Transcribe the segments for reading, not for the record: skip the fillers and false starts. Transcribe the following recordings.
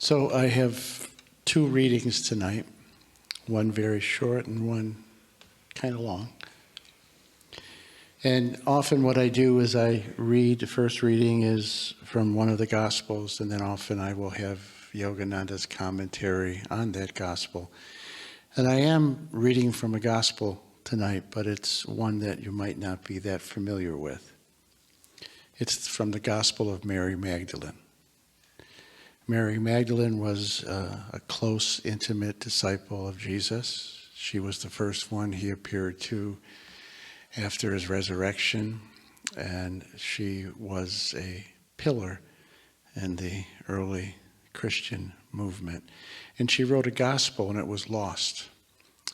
So I have two readings tonight, one very short and one kind of long. And often what I do is I read, the first reading is from one of the Gospels, and then often I will have Yogananda's commentary on that Gospel. And I am reading from a Gospel tonight, but it's one that you might not be that familiar with. It's from the Gospel of Mary Magdalene. Mary Magdalene was a close, intimate disciple of Jesus. She was the first one he appeared to after his resurrection, and she was a pillar in the early Christian movement. And she wrote a gospel, and it was lost.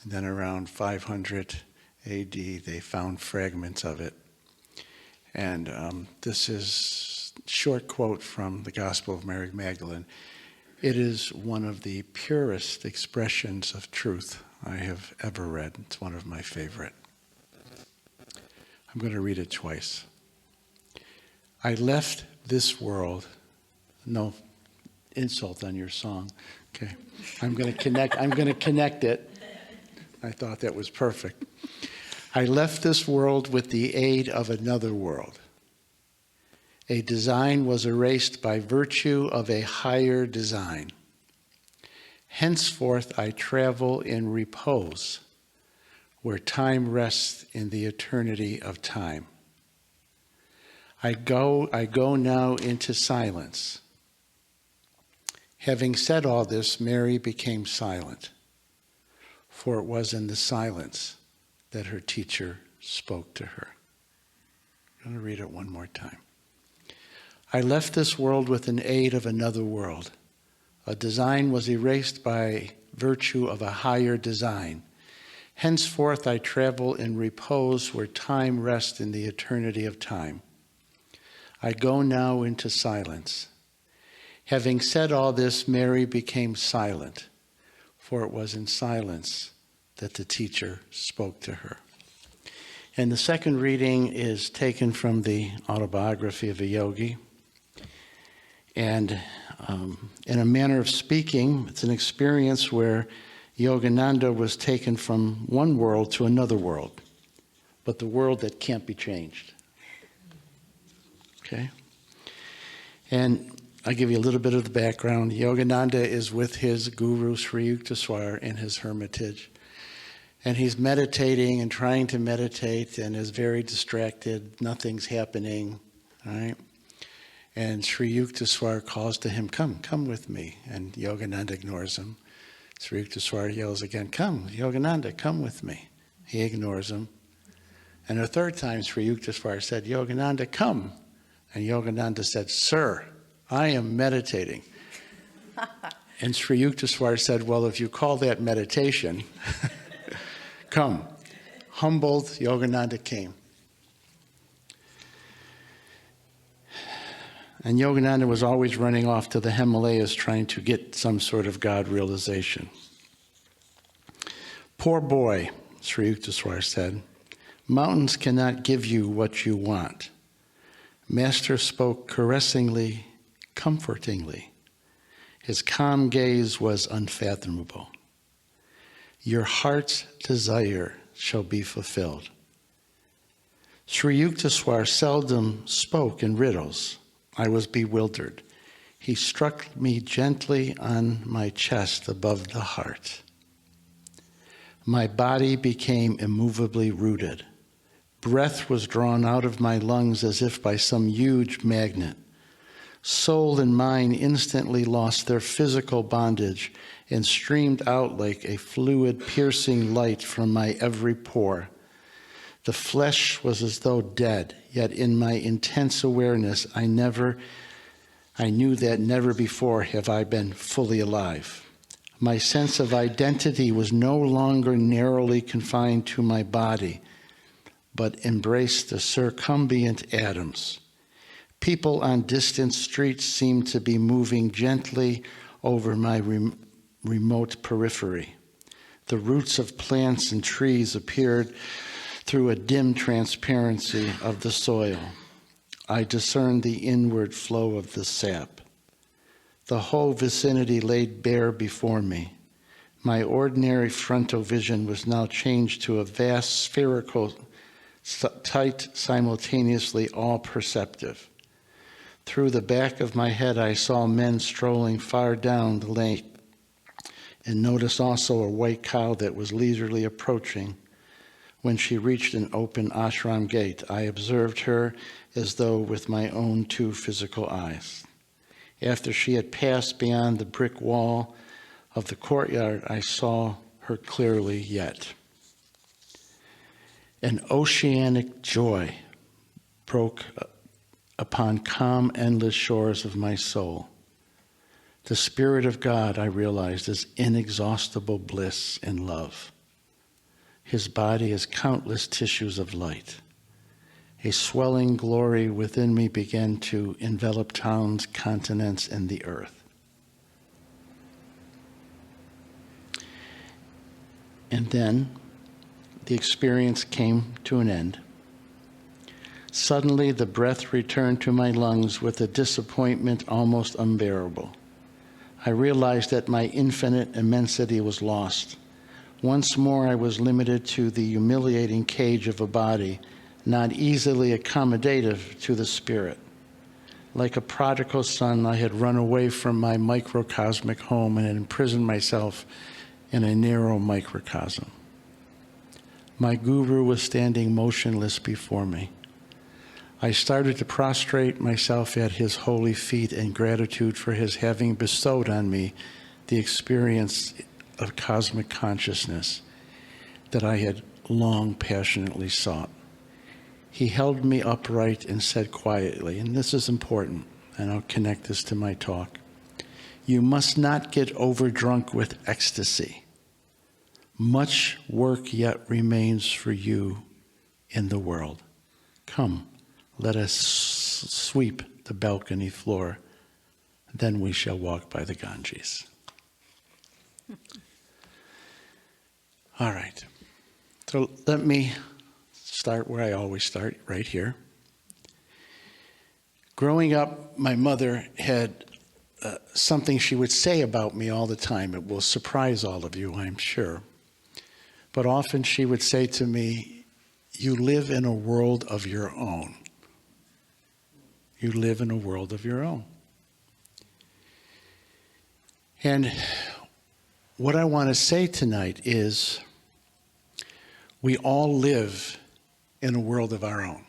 And then around 500 AD, they found fragments of it. And this is a short quote from the Gospel of Mary Magdalene. It is one of the purest expressions of truth I have ever read. It's one of my favorite. I'm going to read it twice. I left this world. No insult on your song. Okay. I'm going to connect it. I thought that was perfect. I left this world with the aid of another world. A design was erased by virtue of a higher design. Henceforth I travel in repose, where time rests in the eternity of time. I go now into silence. Having said all this, Mary became silent, for it was in the silence that her teacher spoke to her. I'm going to read it one more time. I left this world with an aid of another world. A design was erased by virtue of a higher design. Henceforth I travel in repose where time rests in the eternity of time. I go now into silence. Having said all this, Mary became silent, for it was in silence that the teacher spoke to her. And the second reading is taken from the autobiography of a yogi. And in a manner of speaking, it's an experience where Yogananda was taken from one world to another world, but the world that can't be changed. Okay? And I'll give you a little bit of the background. Yogananda is with his guru, Sri Yukteswar, in his hermitage. And he's meditating and trying to meditate and is very distracted. Nothing's happening. All right? And Sri Yukteswar calls to him, come with me. And Yogananda ignores him. Sri Yukteswar yells again, come, Yogananda, come with me. He ignores him. And a third time, Sri Yukteswar said, Yogananda, come. And Yogananda said, sir, I am meditating. And Sri Yukteswar said, well, if you call that meditation, come. Humbled, Yogananda came. And Yogananda was always running off to the Himalayas trying to get some sort of God realization. Poor boy, Sri Yukteswar said, mountains cannot give you what you want. Master spoke caressingly, comfortingly. His calm gaze was unfathomable. Your heart's desire shall be fulfilled. Sri Yukteswar seldom spoke in riddles. I was bewildered. He struck me gently on my chest above the heart. My body became immovably rooted. Breath was drawn out of my lungs as if by some huge magnet. Soul and mind instantly lost their physical bondage and streamed out like a fluid, piercing light from my every pore. The flesh was as though dead, yet in my intense awareness, I knew that never before have I been fully alive. My sense of identity was no longer narrowly confined to my body, but embraced the circumambient atoms. People on distant streets seemed to be moving gently over my remote periphery. The roots of plants and trees appeared through a dim transparency of the soil. I discerned the inward flow of the sap. The whole vicinity laid bare before me. My ordinary frontal vision was now changed to a vast spherical, tight, simultaneously all-perceptive. Through the back of my head, I saw men strolling far down the lane, and noticed also a white cow that was leisurely approaching. When she reached an open ashram gate, I observed her as though with my own two physical eyes. After she had passed beyond the brick wall of the courtyard, I saw her clearly yet. An oceanic joy broke upon calm, endless shores of my soul. The Spirit of God, I realized, is inexhaustible bliss and love. His body is countless tissues of light. A swelling glory within me began to envelop towns, continents, and the earth. And then the experience came to an end. Suddenly, the breath returned to my lungs with a disappointment almost unbearable. I realized that my infinite immensity was lost. Once more, I was limited to the humiliating cage of a body, not easily accommodative to the spirit. Like a prodigal son, I had run away from my microcosmic home and had imprisoned myself in a narrow microcosm. My guru was standing motionless before me. I started to prostrate myself at his holy feet in gratitude for his having bestowed on me the experience of cosmic consciousness that I had long passionately sought. He held me upright and said quietly, and this is important, and I'll connect this to my talk, "You must not get overdrunk with ecstasy. Much work yet remains for you in the world. Come, let us sweep the balcony floor, then we shall walk by the Ganges." All right, so let me start where I always start, right here. Growing up, my mother had something she would say about me all the time. It will surprise all of you, I'm sure. But often she would say to me, "You live in a world of your own. You live in a world of your own." And what I want to say tonight is we all live in a world of our own.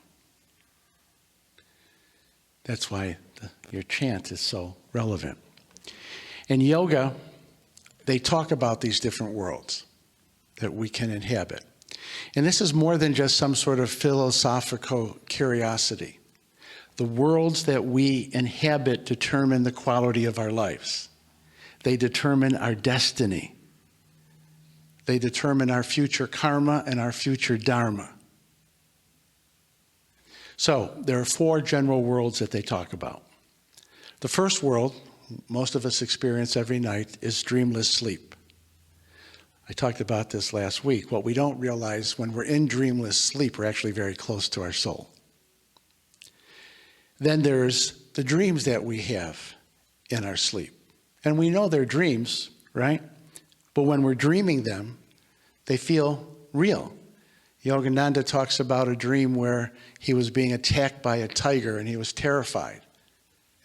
That's why your chant is so relevant. In yoga, they talk about these different worlds that we can inhabit. And this is more than just some sort of philosophical curiosity. The worlds that we inhabit determine the quality of our lives. They determine our destiny. They determine our future karma and our future dharma. So there are four general worlds that they talk about. The first world, most of us experience every night, is dreamless sleep. I talked about this last week. What we don't realize, when we're in dreamless sleep, we're actually very close to our soul. Then there's the dreams that we have in our sleep. And we know they're dreams, right? But when we're dreaming them, they feel real. Yogananda talks about a dream where he was being attacked by a tiger and he was terrified.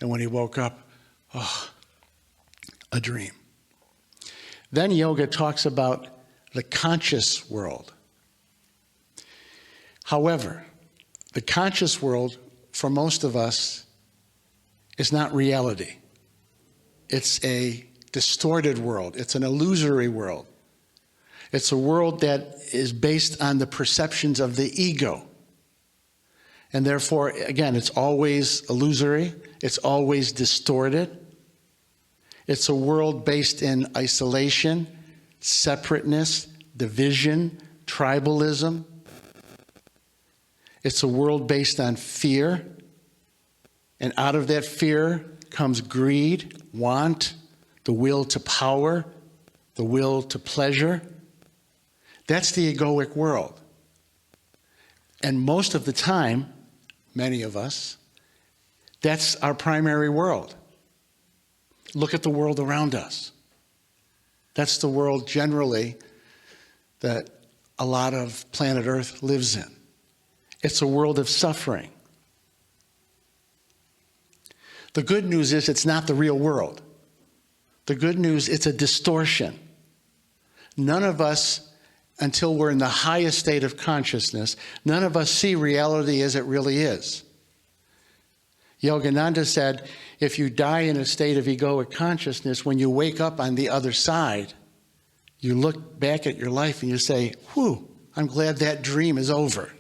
And when he woke up, a dream. Then yoga talks about the conscious world. However, the conscious world, for most of us, is not reality. It's a distorted world. It's an illusory world. It's a world that is based on the perceptions of the ego. And therefore, again, it's always illusory. It's always distorted. It's a world based in isolation, separateness, division, tribalism. It's a world based on fear. And out of that fear comes greed, want, the will to power, the will to pleasure. That's the egoic world. And most of the time, many of us, that's our primary world. Look at the world around us. That's the world generally that a lot of planet Earth lives in. It's a world of suffering. The good news is it's not the real world. The good news, it's a distortion. None of us, until we're in the highest state of consciousness, none of us see reality as it really is. Yogananda said, if you die in a state of egoic consciousness, when you wake up on the other side, you look back at your life and you say, whew, I'm glad that dream is over.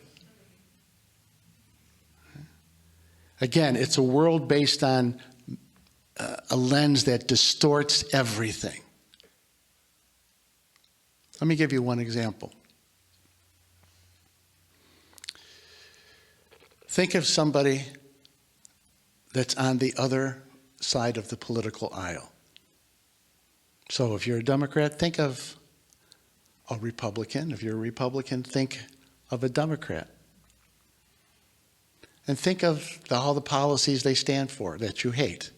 Again, it's a world based on a lens that distorts everything. Let me give you one example. Think of somebody that's on the other side of the political aisle. So if you're a Democrat, think of a Republican. If you're a Republican, think of a Democrat. And think of all the policies they stand for that you hate.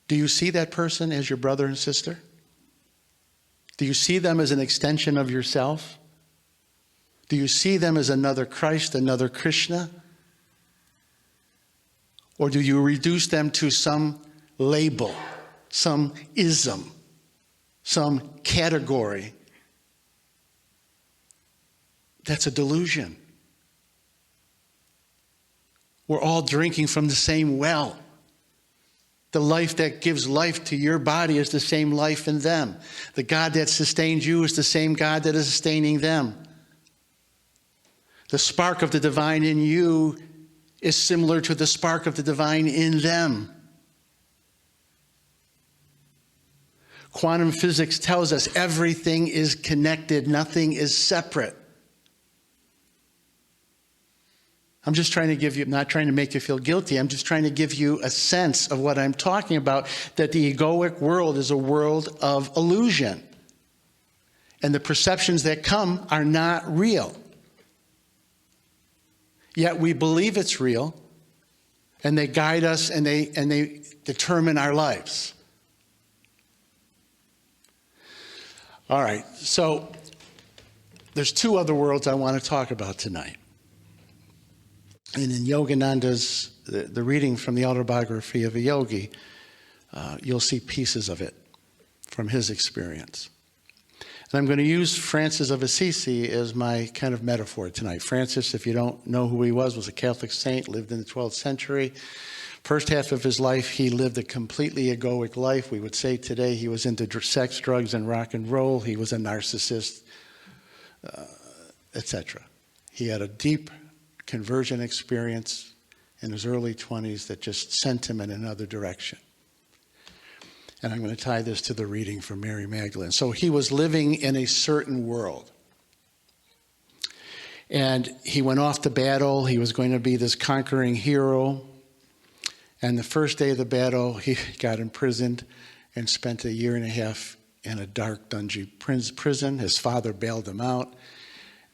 Do you see that person as your brother and sister? Do you see them as an extension of yourself? Do you see them as another Christ, another Krishna? Or do you reduce them to some label, some ism, some category? That's a delusion. We're all drinking from the same well. The life that gives life to your body is the same life in them. The God that sustains you is the same God that is sustaining them. The spark of the divine in you is similar to the spark of the divine in them. Quantum physics tells us everything is connected, nothing is separate. I'm just trying to give you, I'm not trying to make you feel guilty, I'm just trying to give you a sense of what I'm talking about, that the egoic world is a world of illusion. And the perceptions that come are not real. Yet we believe it's real, and they guide us and they determine our lives. All right, so there's two other worlds I want to talk about tonight. And in Yogananda's, the reading from the autobiography of a yogi, you'll see pieces of it from his experience. And I'm going to use Francis of Assisi as my kind of metaphor tonight. Francis, if you don't know who he was a Catholic saint, lived in the 12th century. First half of his life, he lived a completely egoic life. We would say today he was into sex, drugs, and rock and roll. He was a narcissist, etc. He had a deep conversion experience in his early 20s that just sent him in another direction. And I'm going to tie this to the reading from Mary Magdalene. So he was living in a certain world. And he went off to battle. He was going to be this conquering hero. And the first day of the battle, he got imprisoned and spent 1.5 years in a dark, dungy prison. His father bailed him out.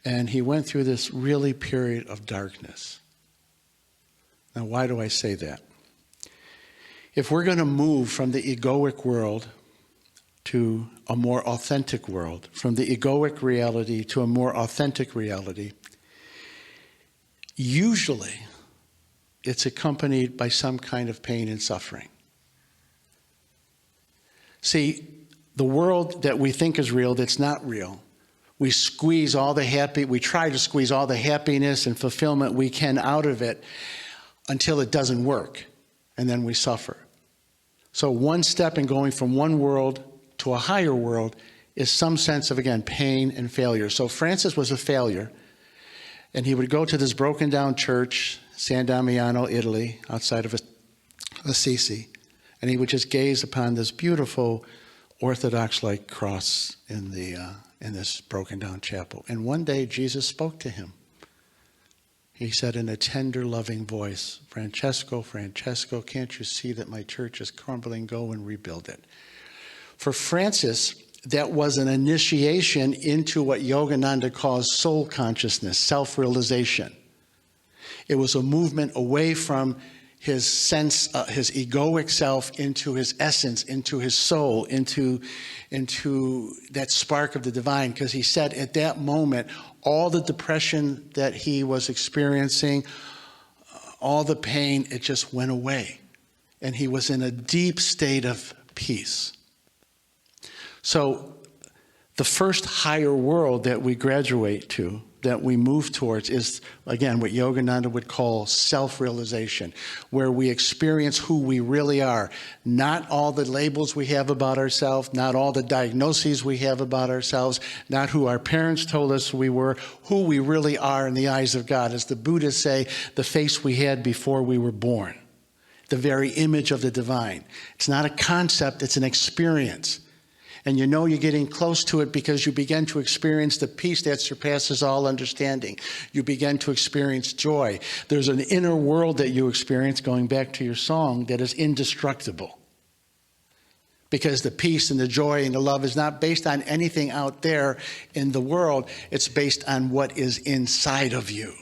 And he went through this really period of darkness. Now, why do I say that? If we're going to move from the egoic world to a more authentic world, from the egoic reality to a more authentic reality, usually it's accompanied by some kind of pain and suffering. See, the world that we think is real, that's not real, we try to squeeze all the happiness and fulfillment we can out of it until it doesn't work, and then we suffer. So one step in going from one world to a higher world is some sense of, again, pain and failure. So Francis was a failure, and he would go to this broken down church, San Damiano, Italy, outside of Assisi, and he would just gaze upon this beautiful Orthodox-like cross in this broken down chapel. And one day Jesus spoke to him. He said in a tender, loving voice, Francesco, Francesco, can't you see that my church is crumbling? Go and rebuild it. For Francis, that was an initiation into what Yogananda calls soul consciousness, self-realization. It was a movement away from his sense, his egoic self into his essence, into his soul, into that spark of the divine. Because he said at that moment, all the depression that he was experiencing, all the pain, it just went away. And he was in a deep state of peace. So the first higher world that we graduate to, that we move towards, is, again, what Yogananda would call self-realization, where we experience who we really are. Not all the labels we have about ourselves, not all the diagnoses we have about ourselves, not who our parents told us we were, who we really are in the eyes of God. As the Buddhists say, the face we had before we were born, the very image of the divine. It's not a concept, it's an experience. And you know you're getting close to it because you begin to experience the peace that surpasses all understanding. You begin to experience joy. There's an inner world that you experience, going back to your song, that is indestructible. Because the peace and the joy and the love is not based on anything out there in the world. It's based on what is inside of you.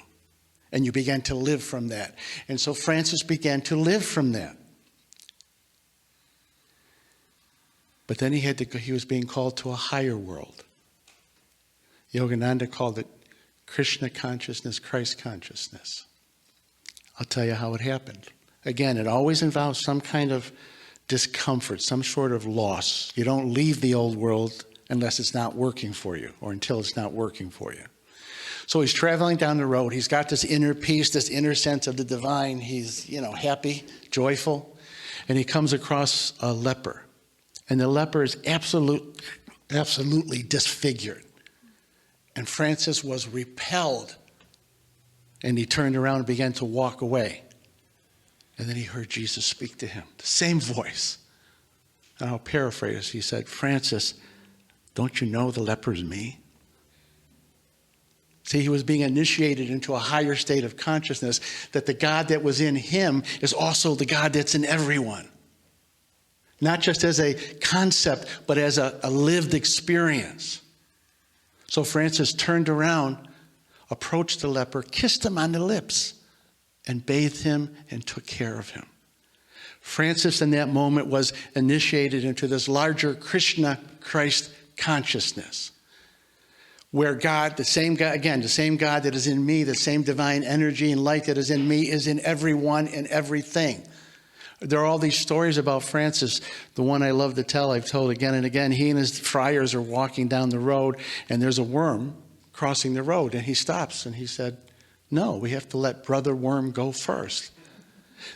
And you begin to live from that. And so Francis began to live from that. But then he was being called to a higher world. Yogananda called it Krishna consciousness, Christ consciousness. I'll tell you how it happened. Again, it always involves some kind of discomfort, some sort of loss. You don't leave the old world unless it's not working for you, or until it's not working for you. So he's traveling down the road. He's got this inner peace, this inner sense of the divine. He's, happy, joyful. And he comes across a leper. And the leper is absolutely disfigured. And Francis was repelled. And he turned around and began to walk away. And then he heard Jesus speak to him, the same voice. And I'll paraphrase. He said, "Francis, don't you know the leper's me?" See, he was being initiated into a higher state of consciousness, that the God that was in him is also the God that's in everyone. Not just as a concept, but as a lived experience. So Francis turned around, approached the leper, kissed him on the lips, and bathed him and took care of him. Francis in that moment was initiated into this larger Krishna Christ consciousness, where God, the same God, again, the same God that is in me, the same divine energy and light that is in me is in everyone and everything. There are all these stories about Francis. The one I love to tell, I've told again and again. He and his friars are walking down the road, and there's a worm crossing the road, and he stops, and he said, "No, we have to let Brother Worm go first."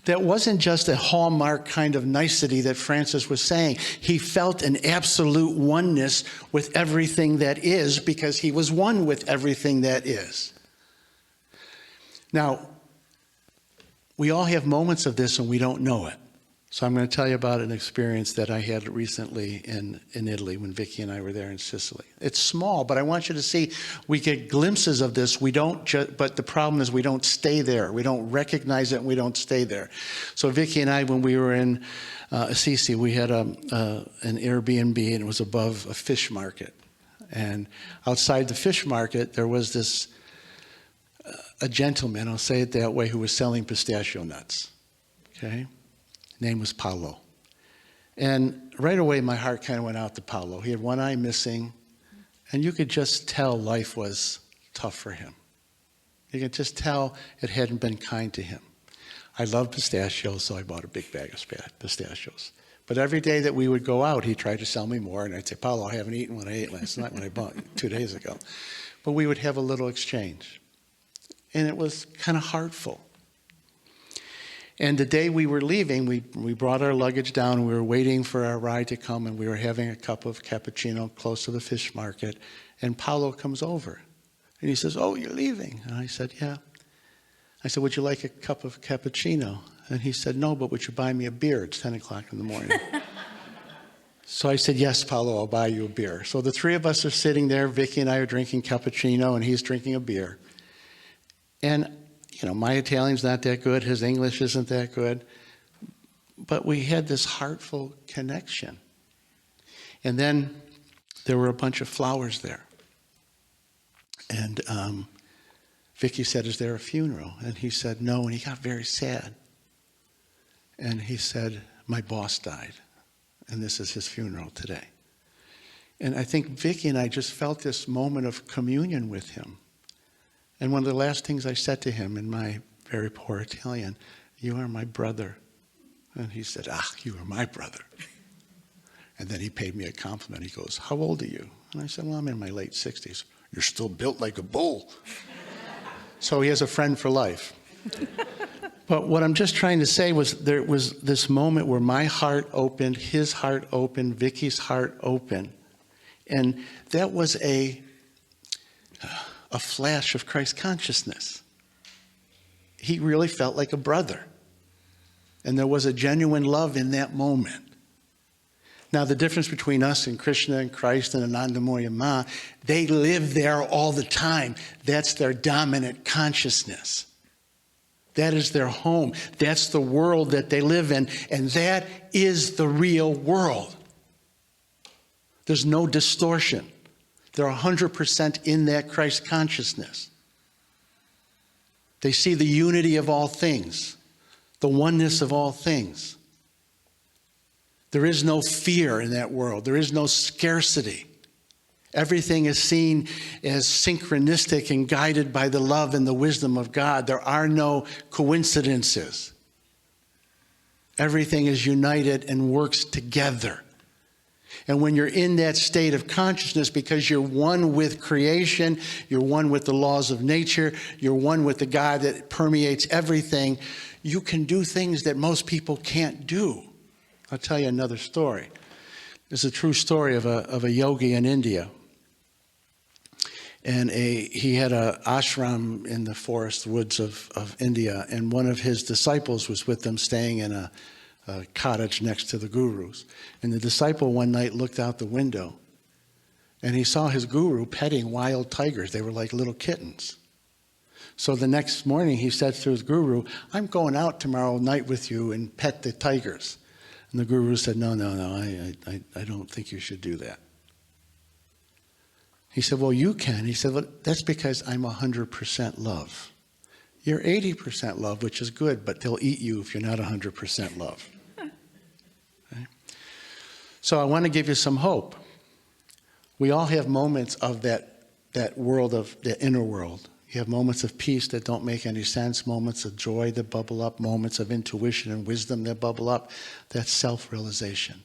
That wasn't just a hallmark kind of nicety that Francis was saying. He felt an absolute oneness with everything that is, because he was one with everything that is. Now, we all have moments of this and we don't know it. So I'm going to tell you about an experience that I had recently in Italy when Vicki and I were there in Sicily. It's small, but I want you to see we get glimpses of this. But the problem is we don't stay there. We don't recognize it and we don't stay there. So Vicki and I, when we were in Assisi, we had an Airbnb, and it was above a fish market. And outside the fish market, there was a gentleman, I'll say it that way, who was selling pistachio nuts. Okay? Name was Paolo. And right away, my heart kind of went out to Paolo. He had one eye missing, and you could just tell life was tough for him. You could just tell it hadn't been kind to him. I love pistachios, so I bought a big bag of pistachios. But every day that we would go out, he tried to sell me more, and I'd say, "Paolo, I haven't eaten what I ate last night when I bought 2 days ago." But we would have a little exchange. And it was kind of heartful. And the day we were leaving, we brought our luggage down. We were waiting for our ride to come, and we were having a cup of cappuccino close to the fish market. And Paolo comes over, and he says, "Oh, you're leaving?" And I said, "Yeah." I said, "Would you like a cup of cappuccino?" And he said, "No, but would you buy me a beer? It's 10 o'clock in the morning." So I said, "Yes, Paolo, I'll buy you a beer." So the three of us are sitting there. Vicki and I are drinking cappuccino, and he's drinking a beer. And my Italian's not that good. His English isn't that good. But we had this heartful connection. And then there were a bunch of flowers there. And Vicki said, "Is there a funeral?" And he said, "No." And he got very sad. And he said, my boss died, and this is his funeral today. And I think Vicky and I just felt this moment of communion with him. And one of the last things I said to him in my very poor Italian, you are my brother. And he said, you are my brother. And then he paid me a compliment. He goes, how old are you? And I said, well, I'm in my late 60s. You're still built like a bull. So he has a friend for life. But what I'm just trying to say was there was this moment where my heart opened, his heart opened, Vicky's heart opened. And that was a flash of Christ consciousness. He really felt like a brother. And there was a genuine love in that moment. Now, the difference between us and Krishna and Christ and Anandamoya Ma, they live there all the time. That's their dominant consciousness. That is their home. That's the world that they live in. And that is the real world. There's no distortion. They're 100% in that Christ consciousness. They see the unity of all things, the oneness of all things. There is no fear in that world. There is no scarcity. Everything is seen as synchronistic and guided by the love and the wisdom of God. There are no coincidences. Everything is united and works together. And when you're in that state of consciousness, because you're one with creation, you're one with the laws of nature, you're one with the God that permeates everything, you can do things that most people can't do. I'll tell you another story. It's a true story of a yogi in India. And he had an ashram in the forest woods of India, and one of his disciples was with them staying in a cottage next to the guru's. And the disciple one night looked out the window, and he saw his guru petting wild tigers. They were like little kittens. So the next morning he said to his guru, I'm going out tomorrow night with you and pet the tigers. And the guru said, no, I don't think you should do that. He said, well, you can. He said, well, that's because I'm 100% love. You're 80% love, which is good, but they'll eat you if you're not 100% love. Okay? So I want to give you some hope. We all have moments of that world, of the inner world. You have moments of peace that don't make any sense, moments of joy that bubble up, moments of intuition and wisdom that bubble up. That's self-realization.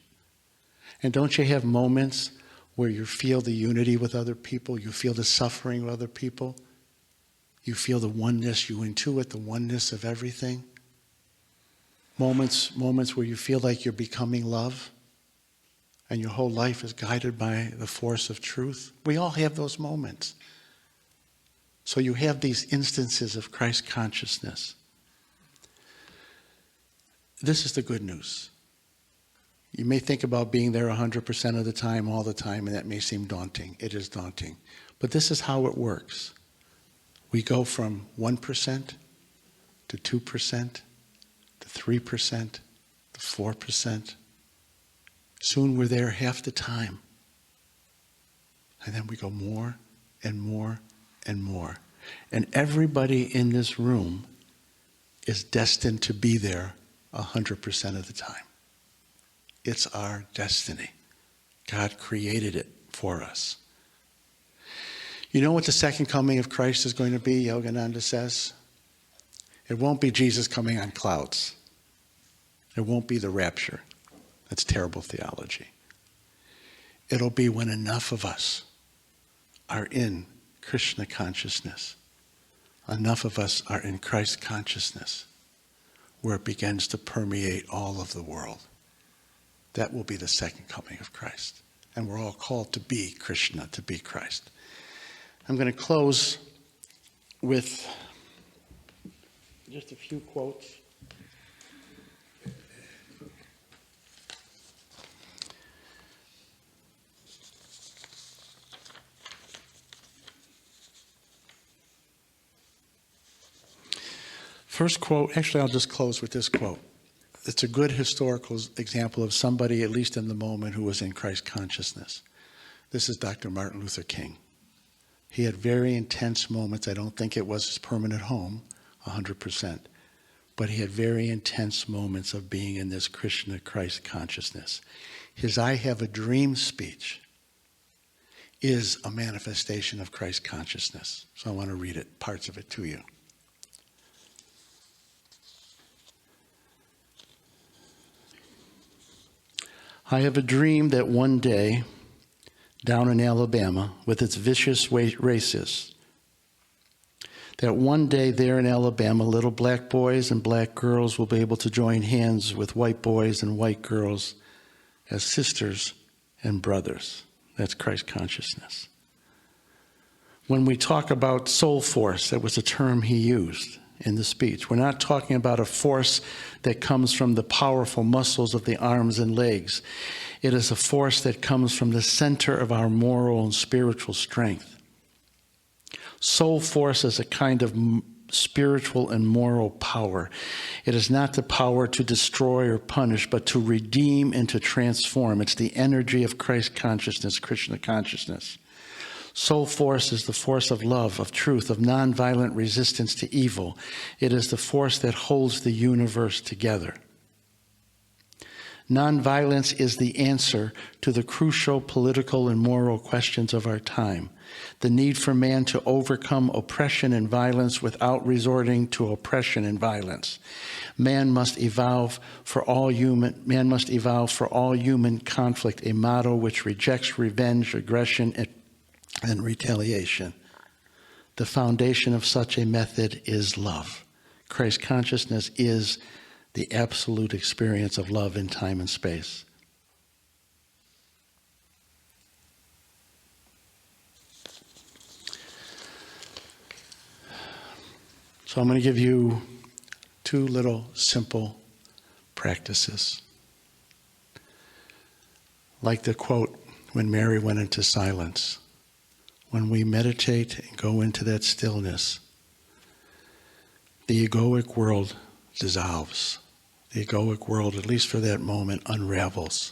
And don't you have moments where you feel the unity with other people, you feel the suffering with other people, you feel the oneness, you intuit the oneness of everything? Moments where you feel like you're becoming love and your whole life is guided by the force of truth. We all have those moments. So you have these instances of Christ consciousness. This is the good news. You may think about being there 100% of the time, all the time, and that may seem daunting. It is daunting. But this is how it works. We go from 1% to 2% to 3% to 4%. Soon we're there half the time. And then we go more and more and more. And everybody in this room is destined to be there 100% of the time. It's our destiny. God created it for us. You know what the second coming of Christ is going to be, Yogananda says? It won't be Jesus coming on clouds. It won't be the rapture. That's terrible theology. It'll be when enough of us are in Krishna consciousness. Enough of us are in Christ consciousness, where it begins to permeate all of the world. That will be the second coming of Christ. And we're all called to be Krishna, to be Christ. I'm going to close with just a few quotes. First quote, actually I'll just close with this quote. It's a good historical example of somebody, at least in the moment, who was in Christ consciousness. This is Dr. Martin Luther King. He had very intense moments. I don't think it was his permanent home, 100%. but he had very intense moments of being in this Krishna Christ consciousness. His I have a dream speech is a manifestation of Christ consciousness. So I want to read it, parts of it to you. I have a dream that one day, down in Alabama, with its vicious racists, that one day there in Alabama, little black boys and black girls will be able to join hands with white boys and white girls as sisters and brothers. That's Christ consciousness. When we talk about soul force, that was a term he used in the speech. We're not talking about a force that comes from the powerful muscles of the arms and legs. It is a force that comes from the center of our moral and spiritual strength. Soul force is a kind of spiritual and moral power. It is not the power to destroy or punish, but to redeem and to transform. It's the energy of Christ consciousness, Krishna consciousness. Soul force is the force of love, of truth, of nonviolent resistance to evil. It is the force that holds the universe together. Nonviolence is the answer to the crucial political and moral questions of our time. The need for man to overcome oppression and violence without resorting to oppression and violence. Man must evolve for all human conflict, a motto which rejects revenge, aggression, and retaliation. The foundation of such a method is love. Christ consciousness is the absolute experience of love in time and space. So I'm going to give you two little simple practices. Like the quote, when Mary went into silence. When we meditate and go into that stillness, the egoic world dissolves. The egoic world, at least for that moment, unravels.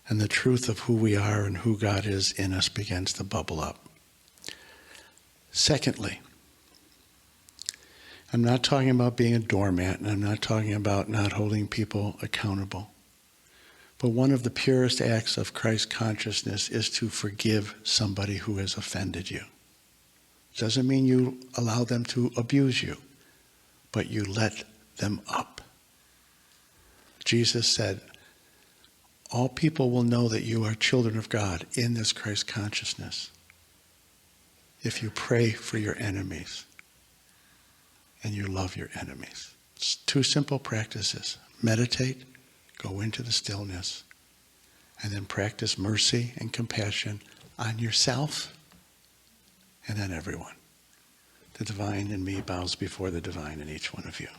And the truth of who we are and who God is in us begins to bubble up. Secondly, I'm not talking about being a doormat, and I'm not talking about not holding people accountable. But one of the purest acts of Christ consciousness is to forgive somebody who has offended you. Doesn't mean you allow them to abuse you, but you let them up. Jesus said, all people will know that you are children of God in this Christ consciousness if you pray for your enemies and you love your enemies. It's two simple practices. Meditate, go into the stillness, and then practice mercy and compassion on yourself and on everyone. The divine in me bows before the divine in each one of you.